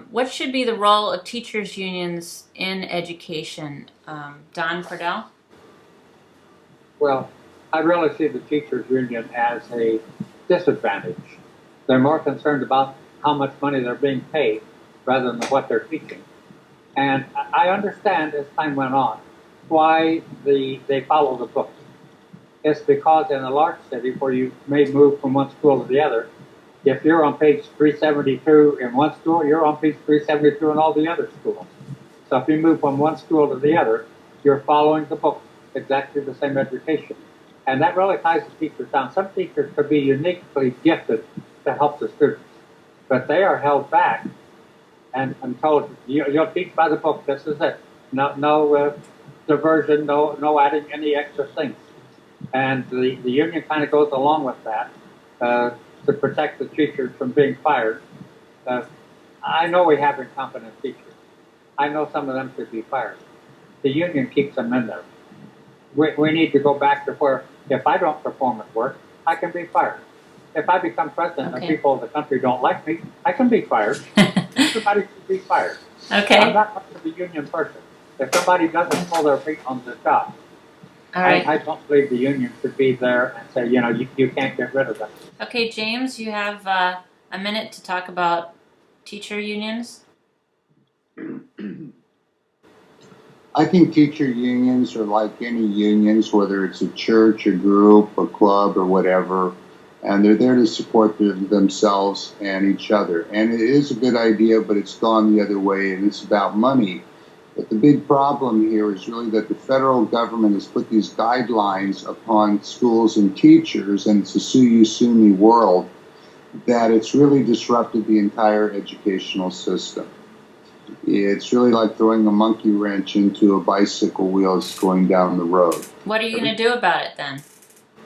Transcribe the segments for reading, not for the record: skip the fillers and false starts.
What should be the role of teachers' unions in education? Don Cordell? Well, I really see the teachers union as a disadvantage. They're more concerned about how much money they're being paid rather than what they're teaching. And I understand as time went on why they follow the books. It's because in a large city where you may move from one school to the other, if you're on page 372 in one school, you're on page 372 in all the other schools. So if you move from one school to the other, you're following the book, exactly the same education. And that really ties the teachers down. Some teachers could be uniquely gifted to help the students, but they are held back and told, you'll teach by the book, this is it. No diversion, no adding any extra things. And the union kind of goes along with that to protect the teachers from being fired. I know we have incompetent teachers. I know some of them should be fired. The union keeps them in there. We need to go back to where if I don't perform at work, I can be fired. If I become president and people of the country don't like me, I can be fired. Everybody should be fired. Okay. I'm not much of a union person. If somebody doesn't pull their feet on the job, All right. I don't believe the union should be there and say, you can't get rid of them. Okay, James, you have a minute to talk about teacher unions. I think teacher unions are like any unions, whether it's a church, a group, a club, or whatever, and they're there to support themselves and each other. And it is a good idea, but it's gone the other way, and it's about money. But the big problem here is really that the federal government has put these guidelines upon schools and teachers, and it's a sue you, sue me world, that it's really disrupted the entire educational system. It's really like throwing a monkey wrench into a bicycle wheel that's going down the road. What are you going to do about it then?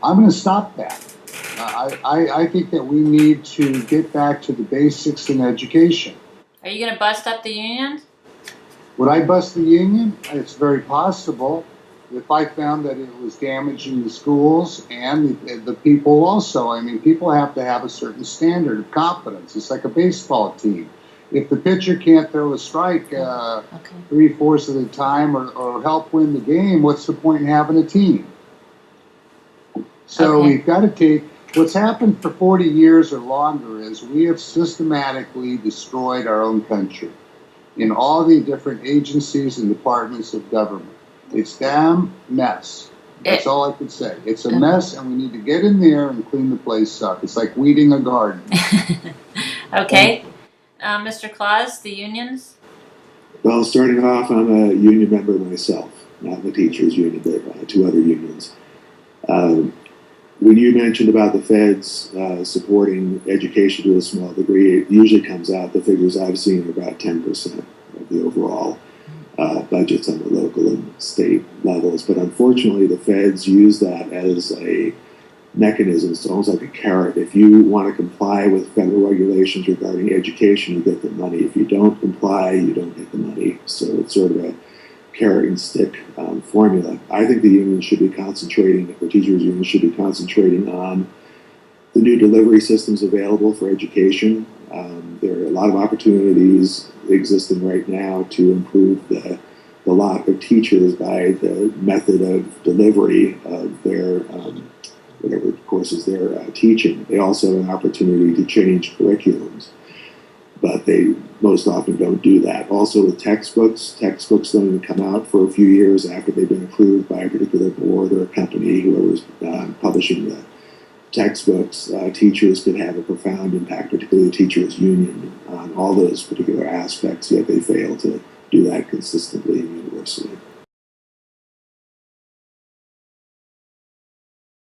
I'm going to stop that. I think that we need to get back to the basics in education. Are you going to bust up the unions? Would I bust the union? It's very possible if I found that it was damaging the schools and the people also. I mean, people have to have a certain standard of competence. It's like a baseball team. If the pitcher can't throw a strike 3/4 of the time or help win the game, what's the point in having a team? So we've got to take what's happened for 40 years or longer is we have systematically destroyed our own country in all the different agencies and departments of government. It's damn mess. That's all I could say. It's a mess, and we need to get in there and clean the place up. It's like weeding a garden. Okay. Mr. Claus, the unions? Well, starting off, I'm a union member myself, not the teachers union, but two other unions. When you mentioned about the feds supporting education to a small degree, it usually comes out, the figures I've seen are about 10% of the overall budgets on the local and state levels. But unfortunately, the feds use that as a mechanism. It's almost like a carrot. If you want to comply with federal regulations regarding education, you get the money. If you don't comply, you don't get the money. So it's sort of a carrot and stick formula. I think the union should be concentrating, the teachers union should be concentrating on the new delivery systems available for education. There are a lot of opportunities existing right now to improve the lot of teachers by the method of delivery of their whatever courses they're teaching. They also have an opportunity to change curriculums, but they most often don't do that. Also with textbooks don't even come out for a few years after they've been approved by a particular board or a company, whoever's publishing the textbooks. Teachers could have a profound impact, particularly the teachers union, on all those particular aspects, yet they fail to do that consistently